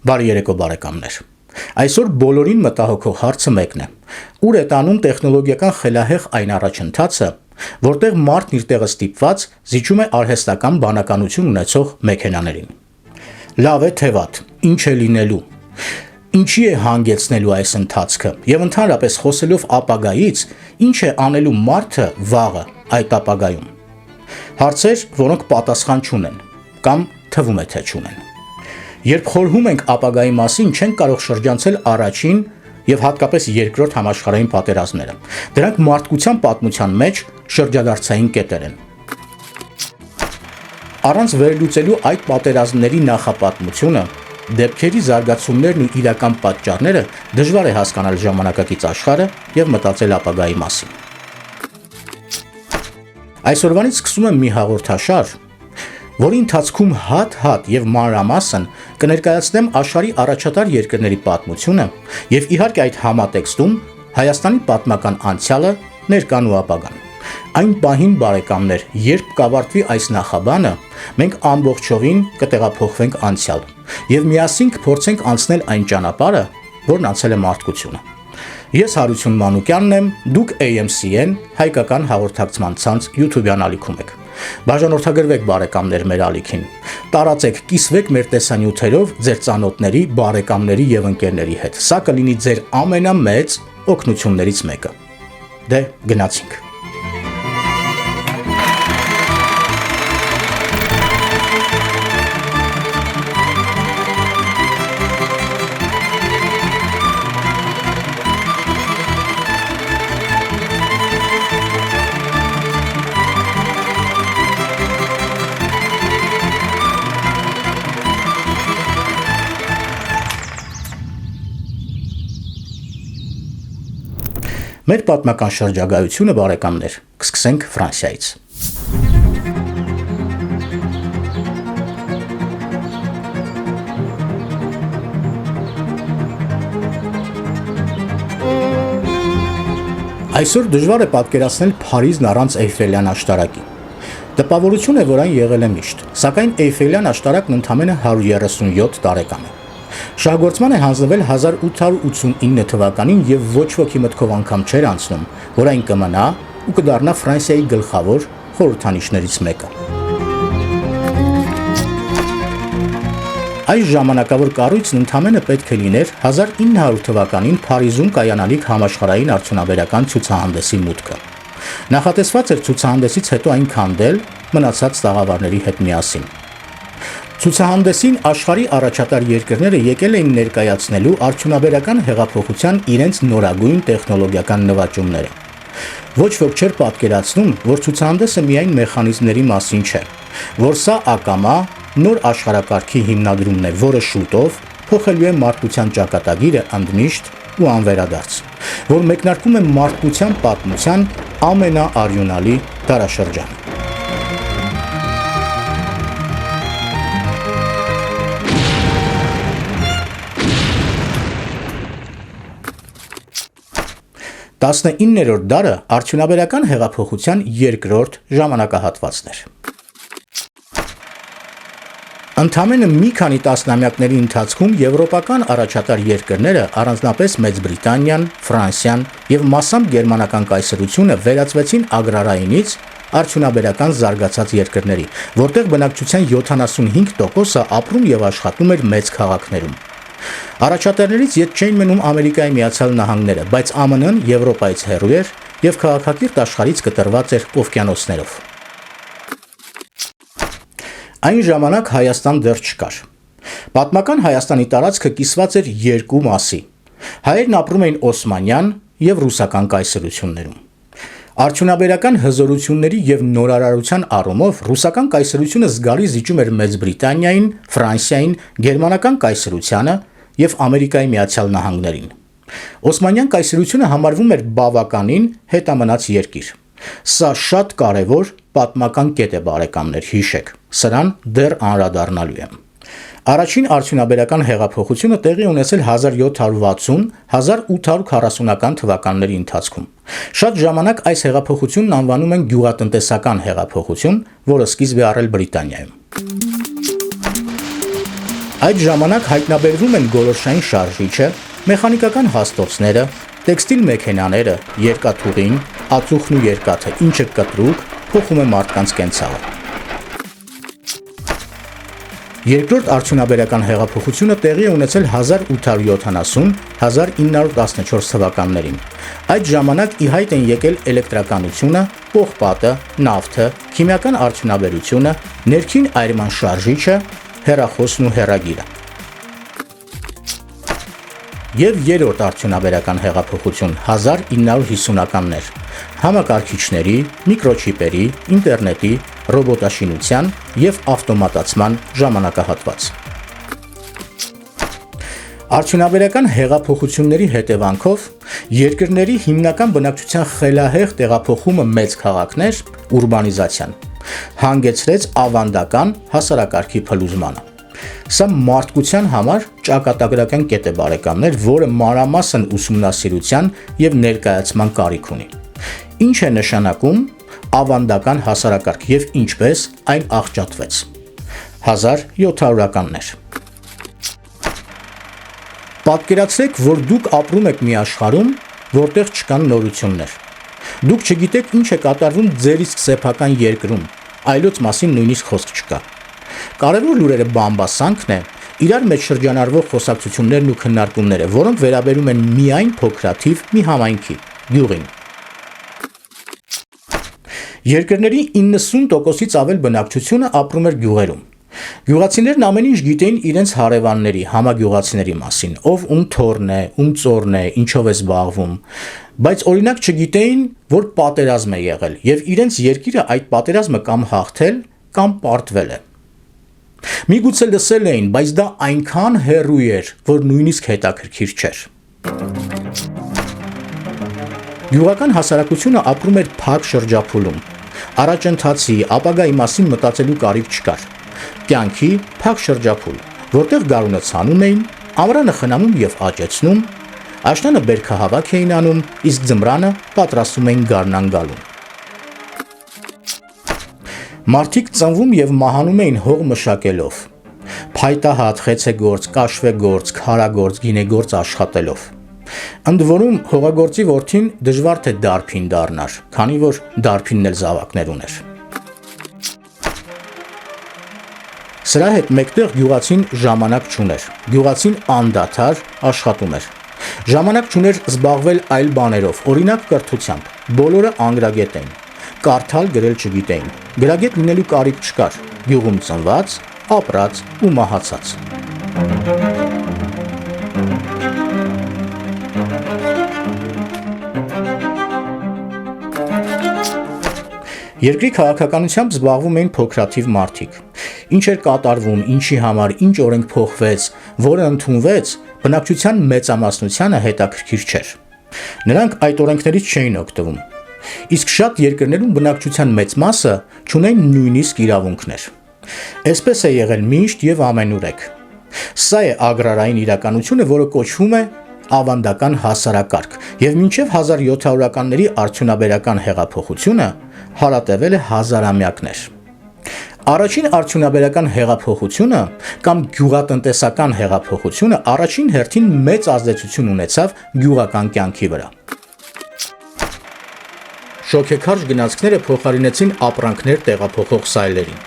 Բարի երեկո բարեկամներ։ Այսօր բոլորին մտահոգող հարցը մեկն է. ուր է տանում տեխնոլոգիական խելահեղ այն առաջընթացը, որտեղ մարդն իր տեղը ստիպված զիջում է արհեստական բանականություն ունեցող մեքենաներին։ Լավ է թե վատ, ինչ է լինելու, ինչի է հանգեցնելու այս ընթացքը եւ ընդհանրապես խոսելով ապագայից, ինչ է անելու մարդը վաղը այդ ապագայում։ Հարցեր, որոնք պատասխան չունեն կամ թվում է թե չունեն։ Երբ խորհում ենք ապագայի մասին, չենք կարող շրջանցել առաջին եւ հատկապես երկրորդ համաշխարհային պատերազմները։ Դրանք մարդկության պատմության մեջ շրջադարձային կետեր են։ Առանց վերլուծելու այդ պատերազմների նախապատմությունը, դեպքերի զարգացումներն ու իրական պատճառները դժվար է հասկանալ ժամանակակից աշխարհը եւ մտածել ապագայի մասին։ Այսօրվանից սկսում եմ մի հաղորդաշար, որի ընթացքում հատ-հատ եւ մանրամասն կներկայացնեմ աշխարհի առաջատար երկրների պատմությունը եւ իհարկե այդ համատեքստում Հայաստանի պատմական անցյալը, ներկան ու ապագան։ Այն պահին բարեկամներ, երբ կավարտվի այս նախաբանը, մենք ամբողջովին կտեղափոխվենք անցյալ եւ միասին կփորձենք անցնել այն ճանապարհը, որն անցել է մարդկությունը։ Ես Հարություն Մանուկյանն եմ, դուք AMC-ն հայկական հաղորդակցման ցանց YouTube-յան ալիքում եք։ Բաժանորդագրվեք բարեկամներ մեր ալիքին։ Տարածեք, կիսվեք մեր տեսանյութերով ձեր ծանոթների, բարեկամների եւ ընկերների հետ։ Սա կլինի ձեր ամենամեծ օգնություններից մեկը։ Դե գնացինք։ Մեր պատմական շրջագայությունը բարեկամներ, կսկսենք Ֆրանսիայից։ Այսօր դժվար է պատկերացնել Փարիզն առանց Էյֆելյան աշտարակի։ Տպավորություն է, որ այն եղել է միշտ, սակայն Էյֆելյան աշտարակն ընդամենը 137 տարեկան է։ Շահգործման է հանձնվել 1889 թվականին եւ ոչ ոքի մտքով անգամ չէր անցնում, որ այն կմնա ու կդառնա Ֆրանսիայի գլխավոր խորհրդանիշներից մեկը։ Այս ժամանակավոր կառույցն ընդամենը պետք է լիներ 1900 թվականին Փարիզում կայանալիք համաշխարհային արդյունաբերական ցուցահանդեսի մուտքը։ Նախատեսված էր ցուցահանդեսից հետո այն քանդել մնացած տաղավարների հետ միասին։ Ցուցահանդեսին աշխարհի առաջատար երկրները եկել էին ներկայացնելու արդյունաբերական հեղափոխության իրենց նորագույն տեխնոլոգիական նվաճումները։ Ոչ ոք չէր պատկերացնում, որ ցուցահանդեսը միայն մեխանիզմների մասին չէ, որ սա ակամա նոր աշխարհակարգի հիմնադրումն է, որը շուտով փոխելու է մարդկության ճակատագիրը ընդմիշտ ու անվերադարձ, որ մեկնարկում է մարդկության պատմության ամենաարյունալի դարաշրջանը։ Տասնիններորդ դարը արդյունաբերական հեղափոխության երկրորդ ժամանակահատվածն էր։ Ընդամենը մի քանի տասնամյակների ընթացքում եվրոպական առաջատար երկրները, առանձնապես Մեծ Բրիտանիան, Ֆրանսիան եւ մասամբ գերմանական կայսրությունը վերածվեցին ագրարայինից արդյունաբերական զարգացած երկրների, որտեղ բնակչության 75%-ը ապրում եւ աշխատում էր մեծ քաղաքներում։ Առաջատարներից ետ չէին մնում Ամերիկայի Միացյալ Նահանգները, բայց ԱՄՆ-ն Եվրոպայից հեռու էր եւ քաղաքակիրթ աշխարհից կտրված էր օվկիանոսներով։ Այն ժամանակ Հայաստան դեռ չկար։ Պատմական Հայաստանի տարածքը կիսված էր երկու մասի։ Հայերն ապրում էին Օսմանյան եւ Ռուսական կայսրություններում։ Արդյունաբերական հզորությունների եւ նորարարության առումով Ռուսական կայսրությունը զգալի զիջում էր Մեծ Բրիտանիային, Ֆրանսիային, Գերմանական կայսրությանը եւ Ամերիկայի Միացյալ Նահանգներին։ Օսմանյան կայսրությունը համարվում էր բավականին հետամնաց երկիր։ Սա շատ կարևոր պատմական կետ է բարեկամներ, հիշեք, սրան դեռ անդրադառնալու եմ։ Առաջին արդյունաբերական հեղափոխությունը տեղի ունեցել 1760-1840-ական թվականների ընթացքում։ Շատ ժամանակ այս հեղափոխությունն անվանում են գյուղատնտեսական հեղափոխություն, որը սկիզբ է առել Բրիտանիայում։ Այդ ժամանակ հայտնաբերվում են գոլորշային շարժիչը, մեխանիկական հաստոցները, տեքստիլ մեքենաները, երկաթուղին, ածուխն ու երկաթը, ինչը կտրուկ փոխում է մարդկանց կենցաղը։ Երկրորդ արդյունաբերական հեղափոխությունը տեղի է ունեցել 1870-1914 թվականներին։ Այդ ժամանակ ի հայտ են եկել էլեկտրականությունը, պողպատը, նավթը, քիմիական արդյունաբերությունը, ներքին այրման շարժիչը, հեռախոսն ու հեռագիրը։ Եվ երրորդ արդյունաբերական հեղափոխություն 1950-ականներ, համակարգիչների, միկրոչիպերի, ինտերնետի, ռոբոտաշինության և ավտոմատացման ժամանակահատված։ Արդյունաբերական հեղափոխությունների հետևանքով երկրների հիմնական բնակչության խելահեղ տեղափոխումը մեծ քաղաքներ, ուրբանիզացիան, հանգեցրեց ավանդական հասարակարգի փլուզմանը։ Սա մարդկության համար ճակատագրական կետ է, բարեկամներ, որը մանրամասն ուսումնասիրության և ներկայացման կարիք ունի։ Ինչ է նշանակում ավանդական հասարակարգ և ինչպես այն աղճատվեց։ 1700-ականներ։ Պատկերացրեք, որ դուք ապրում եք մի աշխարհում, որտեղ չկան նորություններ։ Դուք չգիտեք ինչ է կատարվում ձեր իսկ սեփական երկրում, այլոց մասին նույնիսկ խոսք չկա։ Կարևոր լուրերը բամբասանքն է իրար մեջ շրջանառվող խոսակցություններն ու քննարկումները, որոնք վերաբերում են միայն փոքրաթիվ մի համայնքի՝ գյուղին։ Երկրների 90%-ից ավել բնակչությունը ապրում էր գյուղերում։ Գյուղացիներն ամեն ինչ գիտեին իրենց հարևանների, համագյուղացիների մասին, ով ում թոռն է, ում ծոռն է, ինչով է զբաղվում, բայց օրինակ չգիտեին, որ պատերազմ է եղել և իրենց երկիրը այդ պատերազմը կամ հաղթել, կամ պարտվել է։ Միգուցե լսել էին, բայց դա այնքան հեռու էր, որ նույնիսկ հետաքրքիր չէր։ Գյուղական հասարակությունը ապրում էր փակ շրջափուլում։ Առաջընթացի, ապագայի մասին մտածելու կարիք չկար։ Կյանքի փակ շրջափուլ, որտեղ գարունը ցանում էին, ամռանը խնամում և աճեցնում, աշնանը բերքահավաք էին անում, իսկ ձմռանը պատրաստում էին գարնան գալուն։ Մարդիկ ծնվում և մահանում էին հող մշակելով, փայտահատ, խեցեգործ, կաշվեգործ, քարագործ, գինեգործ աշխատելով։ Ընդ որում հողագործի որդին դժվար թե դարբին դառնար, քանի որ դարբինն էլ զավակներ ուներ։ Սրա հետ մեկտեղ գյուղացին ժամանակ չուներ, գյուղացին անդադար աշխատում էր։ Ժամանակ չուներ զբաղվել այլ բաներով, օրինակ կրթությամբ, բոլորը անգրագետ էին, կարդալ գրել չգիտեին, գրագետ լինելու կարիք չկար, գյուղում ծնված, ապրած ու մահացած։ Երկրի քաղաքականությամբ զբաղվում էին փոքրաթիվ մարդիկ։ Ինչ էր կատարվում, ինչի համար, ինչ օրենք փոխվեց, որը ընդունվեց, բնակչության մեծամասնությանը հետաքրքիր չէր։ Նրանք այդ օրենքներից չէին օգտվում։ Իսկ շատ երկրներում բնակչության մեծ մասը չունեն նույնիսկ իրավունքներ։ Այսպես է եղել միշտ և ամենուրեք։ Սա է ագրարային իրականությունը, որը կոչվում է ավանդական հասարակարգ, և մինչև 1700-ականների արդյունաբերական հեղափոխությունը հարատևել է հազարամյակներ։ Առաջին արդյունաբերական հեղափոխությունը կամ գյուղատնտեսական հեղափոխությունը առաջին հերթին մեծ ազդեցություն ունեցավ գյուղական կյանքի վրա։ Շոգեքարշ գնացքները փոխարինեցին ապրանքներ տեղափոխող սայլերին։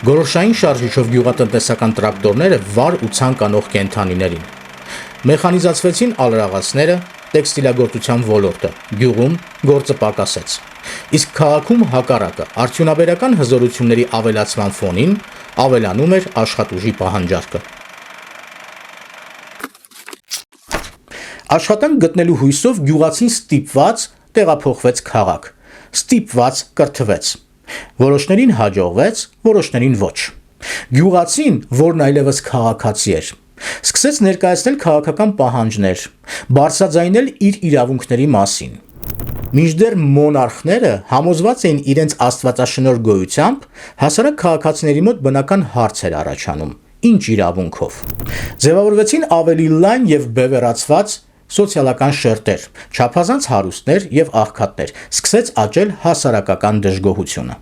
Գոլորշային շարժիչով գյուղատնտեսական տրակտորները վար ու ցանկ անող կենդանիներին։ Մեխանիզացվեցին ալրաղացները, տեքստիլագործության ոլորտը, գյուղում գործը պակասեց։ Իսկ քաղաքում հակառակը, արդյունաբերական հզորությունների ավելացման ֆոնին ավելանում էր աշխատուժի պահանջարկը։ Աշխատանք գտնելու հույսով գյուղացին ստիպված տեղափոխվեց քաղաք, ստիպված կրթվեց։ Որոշներին հաջողվեց, որոշներին ոչ։ Գյուղացին, որն այլևս քաղաքացի էր, սկսեց ներկայացնել քաղաքական պահանջներ, բարձրաձայնել իր իրավունքների մասին։ Մինչդեռ մոնարխները համոզված էին իրենց աստվածաշնորհ գոյությամբ, հասարակ քաղաքացիների մոտ բնական հարց էր առաջանում. ինչ իրավունքով։ Ձևավորվեցին ավելի լայն և բևեռացված սոցիալական շերտեր, չափազանց հարուստներ և աղքատներ, սկսեց աճել հասարակական դժգոհությունը։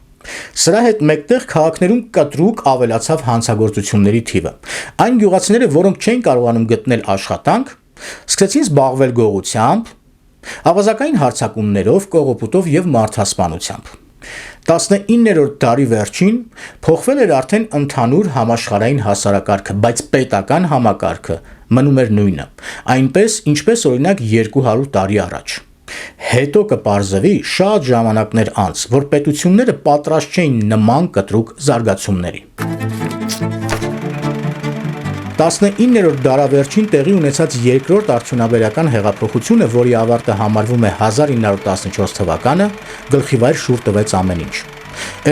Սրա հետ մեկտեղ քաղաքներում կտրուկ ավելացավ հանցագործությունների թիվը։ Այն գյուղացիները, որոնք չէին կարողանում գտնել աշխատանք, սկսեցին զբաղվել գողությամբ, ավազակային հարձակումներով, կողոպուտով եւ մարդասպանությամբ։ 19-րդ դարի վերջին փոխվել էր արդեն ընդհանուր համաշխարհային հասարակարգը, բայց պետական համակարգը մնում էր նույնը, այնպես ինչպես օրինակ 200 տարի առաջ։ Հետո կպարզվի շատ ժամանակներ անց, որ պետությունները պատրաստ չէին նման կտրուկ զարգացումների։ 19-րդ դարավերջին տեղի ունեցած երկրորդ արդյունաբերական հեղափոխությունը, որի ավարտը համարվում է 1914 թվականը, գլխիվայր շուռ տվեց ամեն ինչ։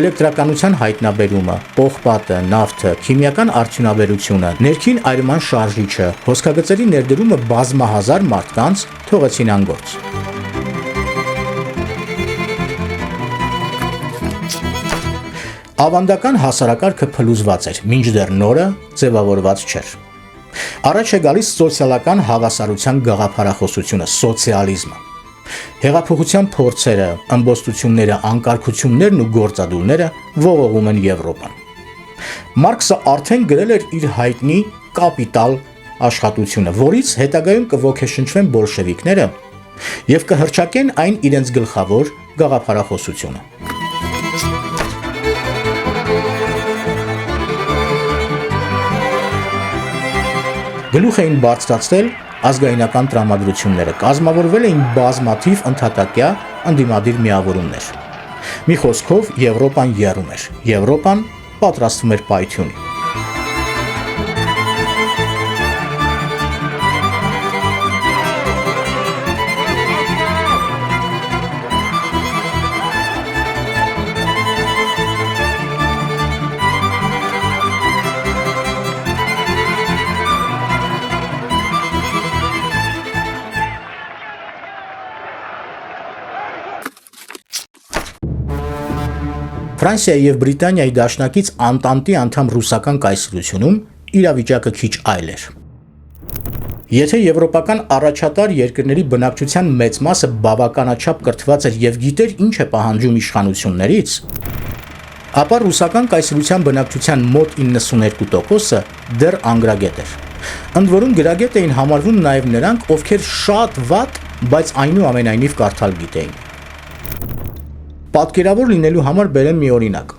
Էլեկտրականության հայտնաբերումը, պողպատը, նավթը, քիմիական արդյունաբերությունը, ներքին այրման շարժիչը, հոսքագծերի ներդրումը բազմահազար մարդկանց թողեցին անգործ։ Ավանդական հասարակարգը փլուզված էր, մինչդեռ նորը ձևավորված չէր։ Առաջ է գալիս սոցիալական հավասարության գաղափարախոսությունը, սոցիալիզմը։ Հեղափոխության փորձերը, ըմբոստությունները, անկարգություններն ու գործադուլները ողողում են Եվրոպան։ Մարքսը արդեն գրել էր իր հայտնի «Կապիտալ» աշխատությունը, որից հետագայում կոգեշնչվեն բոլշևիկները եւ կհռչակեն այն իրենց գլխավոր գաղափարախոսությունը։ Գլուխ էին բարձրացրել ազգայնական տրամադրությունները, կազմավորվել էին բազմաթիվ ընդհատակյա ընդդիմադիր միավորումներ։ Մի խոսքով Եվրոպան եռում էր, Եվրոպան պատրաստվում էր պայթյունի։ Ֆրանսիայի եւ Բրիտանիայի դաշնակից Անտանտի անդամ ռուսական կայսրությունում իրավիճակը քիչ այլ էր։ Եթե եվրոպական առաջատար երկրների բնակչության մեծ մասը բավականաչափ կրթված էր եւ գիտեր ինչ է պահանջում իշխանություններից, ապա ռուսական կայսրության բնակչության մոտ 92%-ը դեռ անգրագետ էր։ Ընդ որում գրագետ էին համարվում նաեւ նրանք, ովքեր շատ վատ, բայց այնուամենայնիվ կարդալ գիտեին։ Պատկերավոր լինելու համար բերեմ մի օրինակ։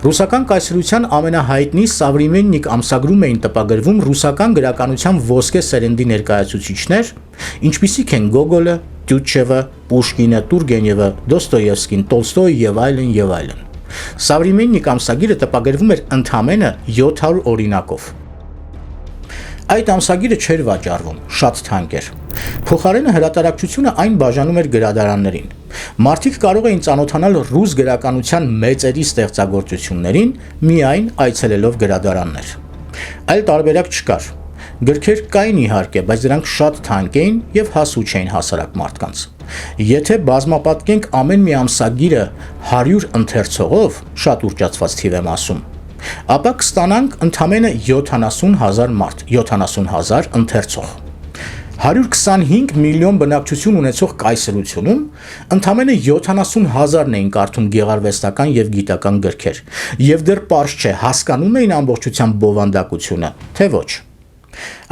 Ռուսական կայսրության ամենահայտնի Սավրիմեննիկ ամսագրում էին տպագրվում ռուսական գրականության ոսկե սերնդի ներկայացուցիչներ, ինչպիսիք են Գոգոլը, Տյուտչևը, Պուշկինը, Տուրգենևը, Դոստոևսկին, Տոլստոյը եւ այլն եւ այլն։ Սավրիմեննիկ ամսագիրը տպագրվում էր ընդամենը 700 օրինակով։ Այդ ամսագիրը չէր վաճառվում, շատ թանկ էր։ Փոխարենը հրատարակչությունը այն բաժանում էր գրադարաններին։ Մարդիկ կարող էին ծանոթանալ ռուս գրականության մեծերի ստեղծագործություններին միայն այցելելով գրադարաններ։ Այլ տարբերակ չկար։ Գրքեր կային իհարկե, բայց դրանք շատ թանկ էին եւ հասու չէին հասարակ մարդկանց։ Եթե բազմապատկենք ամեն մի ամսագիրը 100 ընթերցողով, շատ ուռճացված թիվ եմ ասում, ապա կստանանք ընդամենը 70,000 մարդ, 70,000 ընթերցող։ 125 միլիոն բնակչություն ունեցող կայսրությունում ընդամենը 70,000-ն էին կարդում գեղարվեստական եւ գիտական գրքեր, եւ դեռ պարզ չէ հասկանում էին ամբողջությամբ բովանդակությունը, թե ոչ։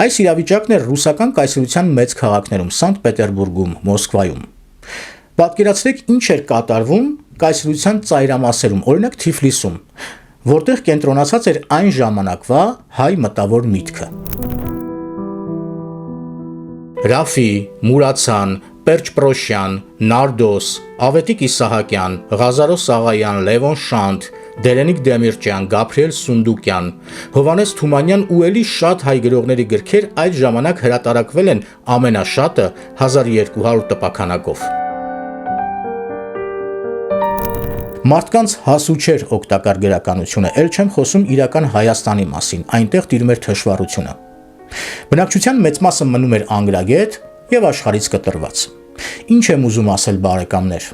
Այս իրավիճակն էր ռուսական կայսրության մեծ քաղաքներում՝ Սանտ Պետերբուրգում, Մոսկվայում։ Պատկերացրեք ինչ էր կատարվում կայսրության ծայրամասերում, օրինակ Թիֆլիսում, որտեղ կենտրոնացած էր այն ժամանակվա հայ մտավոր միտքը։ Ռաֆի, Մուրացան, Պերճպրոշյան, Նարդոս, Ավետիք Իսահակյան, Ղազարոս Աղայան, Լևոն Շանթ, Դերենիկ Դեմիրճյան, Գաբրիել Սունդուկյան, Հովանես Թումանյան ու էլի շատ հայ գրողների գրքեր այդ ժամանակ հրատարակվել են ամենաշատը 1200 տպաքանակով։ Մարդկանց հասու չէր օգտակար գրականությունը, ել չեմ խոսում իրական Հայաստանի մասին, այնտեղ տիրում էր թշվառությունը։ Բնակչության մեծ մասը մնում էր անգրագետ եւ աշխարհից կտրված։ Ինչ եմ ուզում ասել, բարեկամներ,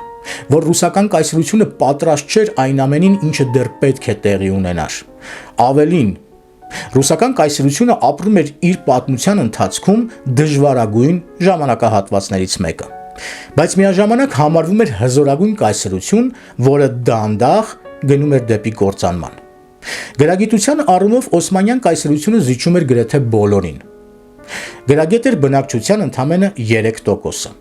որ ռուսական կայսրությունը պատրաստ չէր այն ամենին, ինչը դեռ պետք է տեղի ունենար։ Ավելին, ռուսական կայսրությունը ապրում էր իր պատմության ընթացքում դժվարագույն ժամանակահատվածներից մեկը, բայց միաժամանակ համարվում էր հզորագույն կայսրություն, որը դանդաղ գնում էր դեպի կործանման։ Գրագիտության առումով Օսմանյան կայսրությունը զիջում էր գրեթե բոլորին։ Գրագետ էր բնակչության ընդամենը 3%-ը։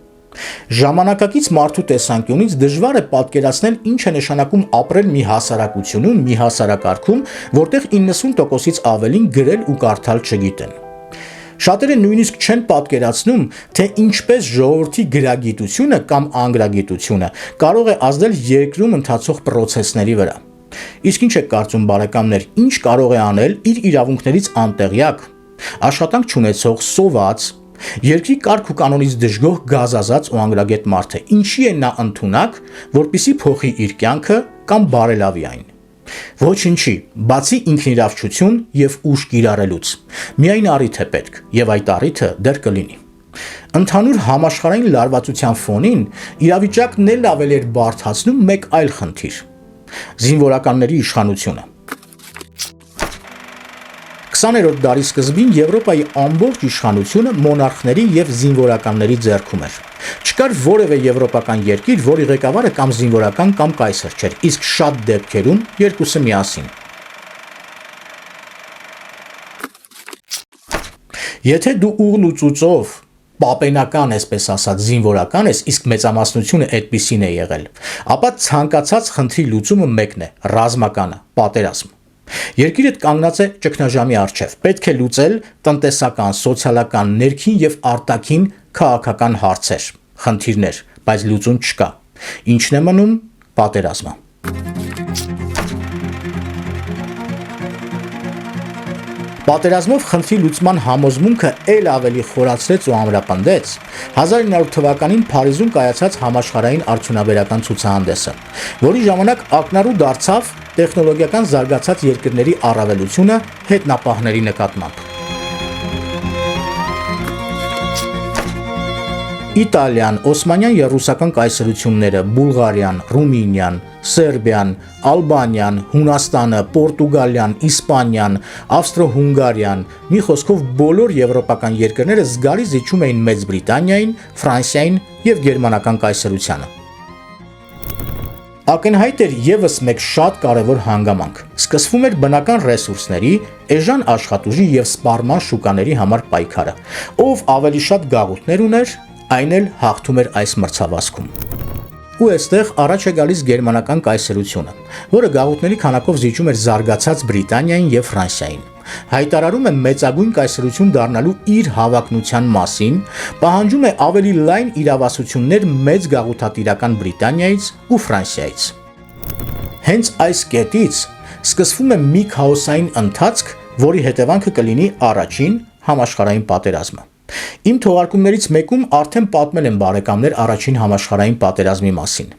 Ժամանակակից մարդու տեսանկյունից դժվար է պատկերացնել ինչ է նշանակում ապրել մի հասարակությունում, մի հասարակարգում, որտեղ 90%-ից ավելին գրել ու կարդալ չգիտեն։ Շատերը նույնիսկ չեն պատկերացնում, թե ինչպես ժողովրդի գրագիտությունը կամ անգրագիտությունը կարող է ազդել երկրում ընթացող պրոցեսների վրա։ Իսկ ինչ եք կարծում բարեկամներ, ինչ կարող է անել իր իրավունքներից անտեղյակ, աշխատանք չունեցող, սոված, երկրի կարգ ու կանոնից դժգոհ գազազած ու անգրագետ մարդը, ինչի է նա ընդունակ, որպեսզի փոխի իր կյանքը կամ բարելավի այն։ Ոչինչի, բացի ինքնիրավչություն եւ ուժ կիրառելուց։ Միայն առիթ է պետք, եւ այդ առիթը դեռ կլինի։ Ընդհանուր համաշխարհային լարվածության ֆոնին իրավիճակն էլ ավելի էր բարդացնում մեկ այլ խնդիր՝ զինվորականների իշխանությունը։ 20-րդ դարի սկզբին Եվրոպայի ամբողջ իշխանությունը մոնարխների եւ զինվորականների ձեռքում էր։ Չկար որևէ եվրոպական երկիր, որի ղեկավարը կամ զինվորական կամ կայսր չէր, իսկ շատ դեպքերում երկուսը միասին։ Եթե դու ուղն ու ծուծով պապենական, այսպես ասած, զինվորական ես, իսկ մեծամասնությունը այդպիսին է եղել, ապա ցանկացած խնդրի լուծումը մեկն է՝ ռազմականը, պատերազմ։ Երկիրդ կանգնած է ճգնաժամի առջև, պետք է լուծել տնտեսական, սոցիալական, ներքին եւ արտաքին քաղաքական հարցեր, խնդիրներ, բայց լուծում չկա։ Ինչն է մնում՝ պատերազմը։ Պատերազմով խնդրի լուծման համոզմունքը ել ավելի խորացրեց ու ամրապնդեց 1900 թվականին Փարիզում կայացած համաշխարհային արդյունաբերական ցուցահանդեսը, որի ժամանակ ակնառու դարձավ տեխնոլոգիական զարգացած երկրների առավելությունը հետնապահների նկատմամբ։ Իտալիան, Օսմանյան եւ ռուսական կայսրությունները, Բուլղարիան, Ռումինիան, Սերբիան, Ալբանիան, Հունաստանը, Պորտուգալիան, Իսպանիան, Ավստրո-Հունգարիան, մի խոսքով բոլոր եվրոպական երկրները զգալի զիջում էին Մեծ Բրիտանիային, Ֆրանսիային եւ գերմանական կայսրությանը։ Ակնհայտ էր եւս մեկ շատ կարևոր հանգամանք։ Սկսվում էր բնական ռեսուրսների, էժան աշխատուժի եւ սպառման շուկաների համար պայքարը։ Ով ավելի շատ գաղութներ ուներ, այն էլ հաղթում էր այս մրցավազքում։ Ու այստեղ առաջ է գալիս գերմանական կայսրությունը, որը գաղութների քանակով զիջում էր զարգացած Բրիտանիային եւ Ֆրանսիային։ Հայտարարում է մեծագույն կայսրություն դառնալու իր հավակնության մասին, պահանջում է ավելի լայն իրավասություններ մեծ գաղութատիրական Բրիտանիայից ու Ֆրանսիայից։ Հենց այս կետից սկսվում է մի քաոսային ընթացք, որի հետևանքը կլինի առաջին համաշխարհային պատերազմը։ Իմ թողարկումներից մեկում արդեն պատմել եմ բարեկամներ առաջին համաշխարհային պատերազմի մասին։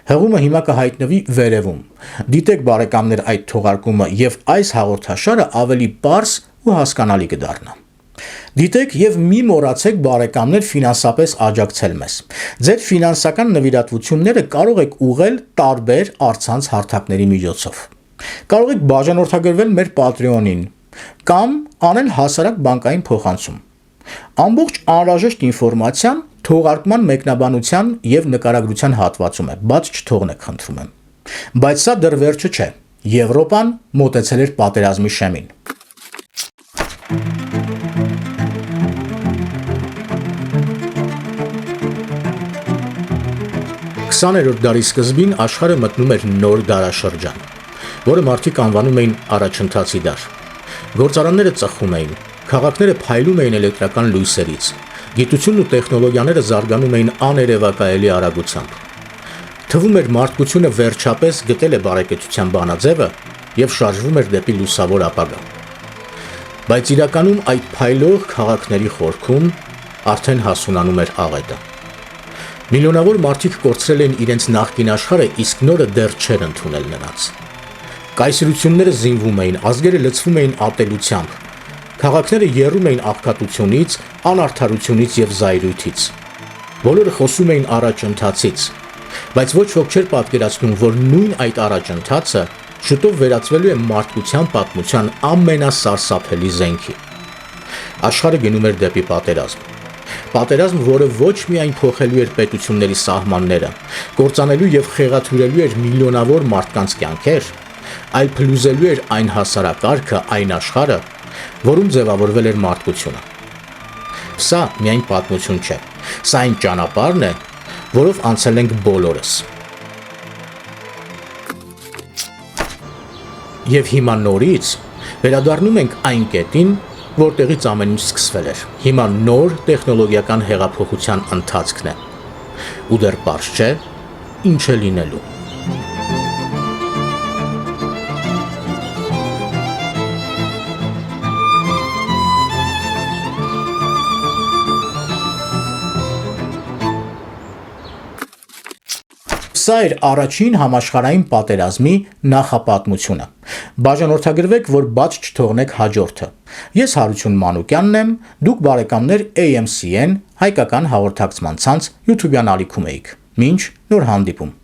Հղումը հիմա կհայտնվի վերևում։ Դիտեք բարեկամներ այդ թողարկումը եւ այս հաղորդաշարը ավելի պարզ ու հասկանալի կդառնա։ Դիտեք եւ մի մոռացեք բարեկամներ ֆինանսապես աջակցել մեզ։ Ձեր ֆինանսական նվիրատվությունները կարող եք ուղղել տարբեր առցանց հարթակների միջոցով։ Կարող եք բաժանորդագրվել մեր Patreon-ին կամ անել հասարակ բանկային փոխանցում։ Ամբողջ անհրաժեշտ ինֆորմացիան թողարկման մեկնաբանության եւ նկարագրության հատվածում է, բաց չթողնեք, խնդրում եմ։ Բայց սա դեռ վերջը չէ։ Եվրոպան մոտեցել էր պատերազմի շեմին։ Քսաներորդ դարի սկզբին աշխարհը մտնում էր նոր դարաշրջան, որը մարդիկ անվանում էին առաջընթացի դար։ Գործարանները ծխում էին, քաղաքները փայլում էին էլեկտրական լույսերից, գիտությունն ու տեխնոլոգիաները զարգանում էին աներևակայելի արագությամբ։ Թվում էր մարդկությունը վերջապես գտել է բարեկեցության բանաձևը եւ շարժվում էր դեպի լուսավոր ապագա։ Բայց իրականում այդ փայլող քաղաքների խորքում արդեն հասունանում էր աղետը։ Միլիոնավոր մարդիկ կորցրել էին իրենց նախկին աշխարհը, իսկ նորը դեռ չէր ընդունել նրանց։ Կայսրությունները զինվում էին, ազգերը լցվում էին ատելությամբ, քաղաքները եռում էին աղքատությունից, անարդարությունից եւ զայրույթից։ Բոլորը խոսում էին առաջընթացից, բայց ոչ ոք չէր պատկերացնում, որ նույն այդ առաջընթացը շուտով վերածվելու է մարդկության պատմության ամենասարսափելի զենքի։ Աշխարհը գնում էր դեպի պատերազմ։ Պատերազմ, որը ոչ միայն փոխելու էր պետությունների սահմանները, կործանելու եւ խեղաթյուրելու էր միլիոնավոր մարդկանց կյանքեր, այլ փլուզելու էր այն հասարակարգը, այն աշխարհը, որում ձևավորվել էր մարդկությունը։ Սա միայն պատմություն չէ, սա այն ճանապարհն է, որով անցել ենք բոլորս։ Եվ հիմա նորից վերադառնում ենք այն կետին, որտեղից ամեն ինչ սկսվել էր։ Հիմա նոր տեխնոլոգիական հեղափոխության ընթացքն է։ Ու դեռ պարզ չէ, ինչ է լինելու։ Սա էր առաջին համաշխարհային պատերազմի նախապատմությունը։ Բաժանորդագրվեք, որ բաց չթողնեք հաջորդը։ Ես Հարություն Մանուկյանն եմ, դուք բարեկամներ AMCN հայկական հաղորդակցման ցանց YouTube-յան ալիքում եք։ Մինչ նոր հանդիպում։